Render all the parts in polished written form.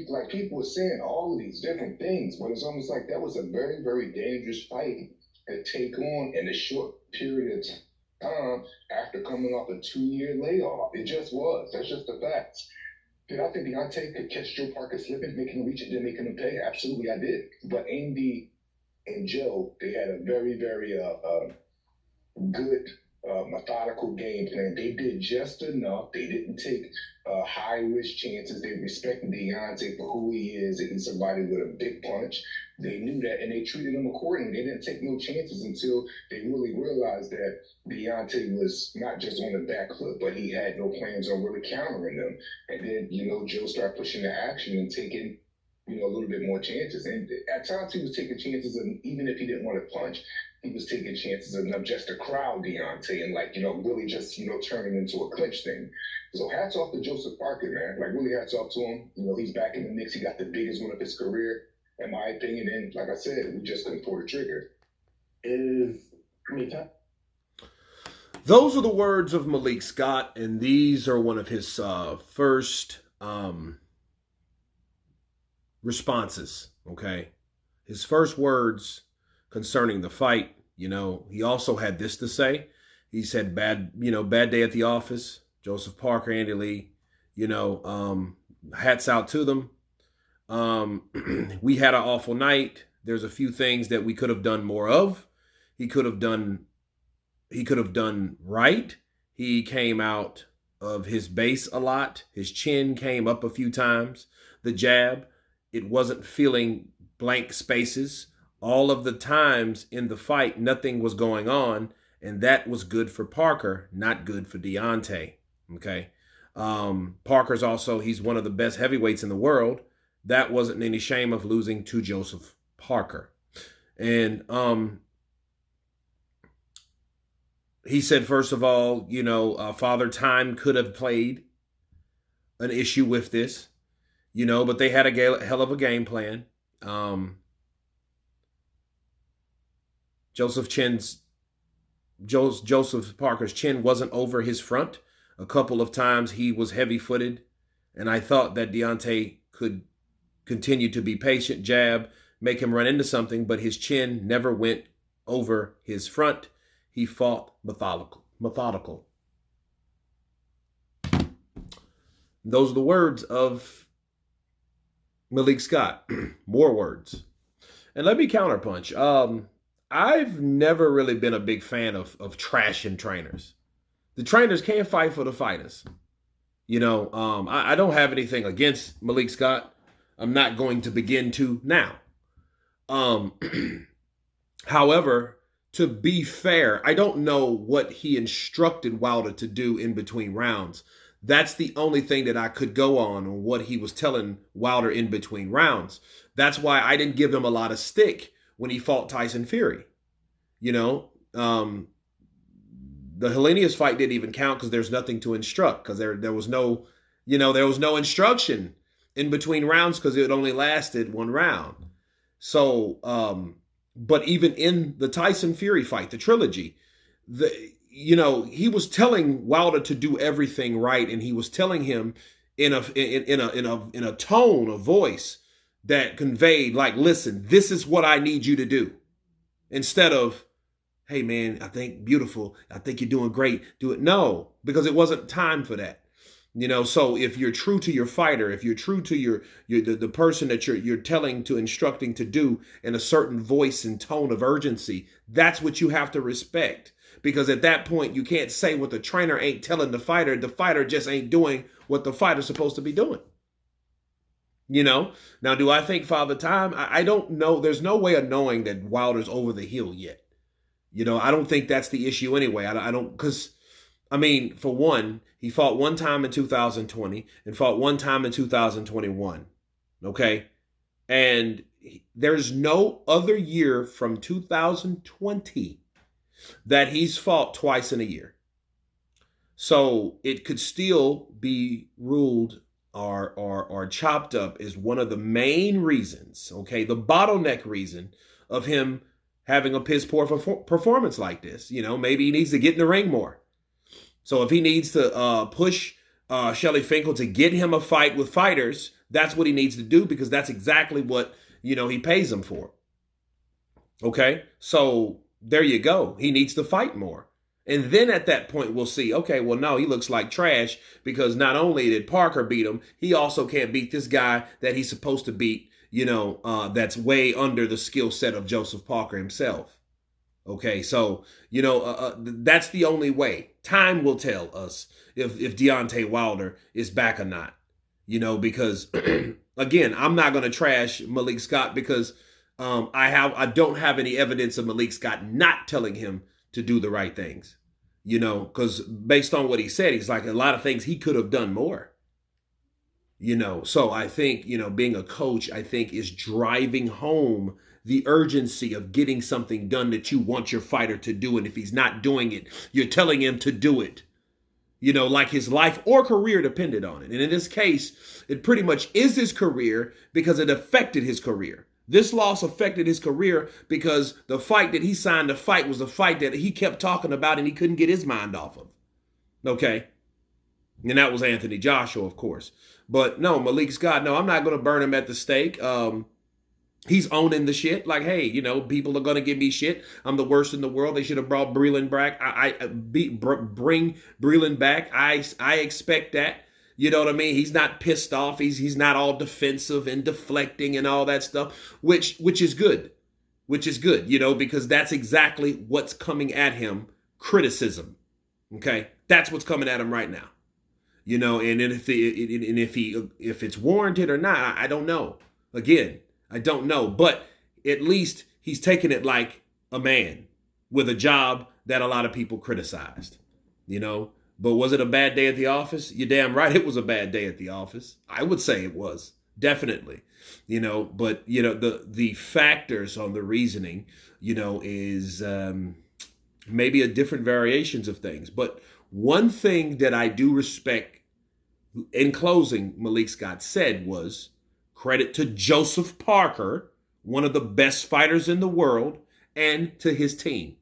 like people were saying all of these different things, but it's almost like that was a very, very dangerous fight to take on in a short period of time after coming off a 2-year layoff. It just was. That's just the facts. Did I think Deontay could catch Joe Parker slipping, making him reach it, then making him pay? Absolutely, I did. But Andy and Joe, they had a very, very good methodical game plan. They did just enough. They didn't take high risk chances. They respected Deontay for who he is, and he's somebody with a big punch. They knew that, and they treated him accordingly. They didn't take no chances until they really realized that Deontay was not just on the back foot, but he had no plans on really countering them. And then, Joe started pushing the action and taking a little bit more chances. And at times he was taking chances, and even if he didn't want to punch, he was taking chances enough just to crowd Deontay and really just, turning into a clinch thing. So hats off to Joseph Parker, man. Like really hats off to him. He's back in the mix. He got the biggest one of his career, in my opinion. And like I said, we just couldn't pull the trigger. Those are the words of Malik Scott, and these are one of his first responses, okay? His first words concerning the fight. He also had this to say. He said, bad day at the office. Joseph Parker, Andy Lee, hats out to them. We had an awful night. There's a few things that we could have done more of. He could have done right. He came out of his base a lot. His chin came up a few times. The jab, it wasn't feeling blank spaces. All of the times in the fight, nothing was going on, and that was good for Parker, not good for Deontay, okay? Parker's also, he's one of the best heavyweights in the world. That wasn't any shame of losing to Joseph Parker. And he said, first of all, Father Time could have played an issue with this, but they had a hell of a game plan. Joseph Parker's chin wasn't over his front. A couple of times he was heavy-footed, and I thought that Deontay could continue to be patient, jab, make him run into something, but his chin never went over his front. He fought methodical. Those are the words of Malik Scott. More words. And let me counterpunch. I've never really been a big fan of trashing trainers. The trainers can't fight for the fighters. I don't have anything against Malik Scott. I'm not going to begin to now. However, to be fair, I don't know what he instructed Wilder to do in between rounds. That's the only thing that I could go on what he was telling Wilder in between rounds. That's why I didn't give him a lot of stick when he fought Tyson Fury. The Helenius fight didn't even count because there's nothing to instruct, because there was no instruction in between rounds because it only lasted one round. So, but even in the Tyson Fury fight, the trilogy, he was telling Wilder to do everything right, and he was telling him in a tone of voice that conveyed, like, listen, this is what I need you to do. Instead of, hey, man, I think beautiful. I think you're doing great. Do it. No, because it wasn't time for that. So if you're true to your fighter, if you're true to the person that you're telling to instructing to do in a certain voice and tone of urgency, that's what you have to respect. Because at that point, you can't say what the trainer ain't telling the fighter just ain't doing what the fighter's supposed to be doing. Now, do I think Father Time? I don't know. There's no way of knowing that Wilder's over the hill yet. I don't think that's the issue anyway. I don't, because, for one, he fought one time in 2020 and fought one time in 2021. Okay? And there's no other year from 2020 that he's fought twice in a year. So it could still be ruled or chopped up as one of the main reasons, okay, the bottleneck reason of him having a piss poor performance like this. Maybe he needs to get in the ring more. So if he needs to push Shelly Finkel to get him a fight with fighters That's what he needs to do because that's exactly what, he pays him for. Okay? So there you go. He needs to fight more. And then at that point, we'll see, okay, well, no, he looks like trash because not only did Parker beat him, he also can't beat this guy that he's supposed to beat, that's way under the skill set of Joseph Parker himself. Okay, so, that's the only way. Time will tell us if Deontay Wilder is back or not, because, again, I'm not going to trash Malik Scott because I don't have any evidence of Malik Scott not telling him to do the right things, because based on what he said, he's like a lot of things he could have done more, so I think, being a coach, I think is driving home the urgency of getting something done that you want your fighter to do. And if he's not doing it, you're telling him to do it, like his life or career depended on it. And in this case, it pretty much is his career because it affected his career. This loss affected his career because the fight that he signed to fight was a fight that he kept talking about and he couldn't get his mind off of. Okay. And that was Anthony Joshua, of course. But no, Malik Scott, no, I'm not going to burn him at the stake. He's owning the shit. Like, hey, people are going to give me shit. I'm the worst in the world. They should have brought Breland back. Bring Breland back. I expect that. You know what I mean? He's not pissed off. He's not all defensive and deflecting and all that stuff, which is good. Because that's exactly what's coming at him. Criticism. Okay? That's what's coming at him right now. And if it's warranted or not, I don't know. Again, I don't know, but at least he's taking it like a man with a job that a lot of people criticized, But was it a bad day at the office? You're damn right it was a bad day at the office. I would say it was, definitely. But, the factors on the reasoning, is maybe a different variations of things. But one thing that I do respect in closing, Malik Scott said was, credit to Joseph Parker, one of the best fighters in the world, and to his team.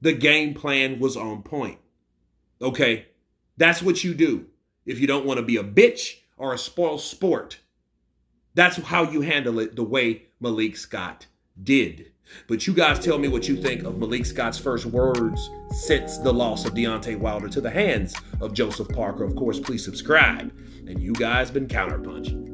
The game plan was on point. Okay, that's what you do if you don't want to be a bitch or a spoiled sport. That's how you handle it the way Malik Scott did. But you guys tell me what you think of Malik Scott's first words since the loss of Deontay Wilder to the hands of Joseph Parker. Of course, please subscribe. And you guys been counterpunching.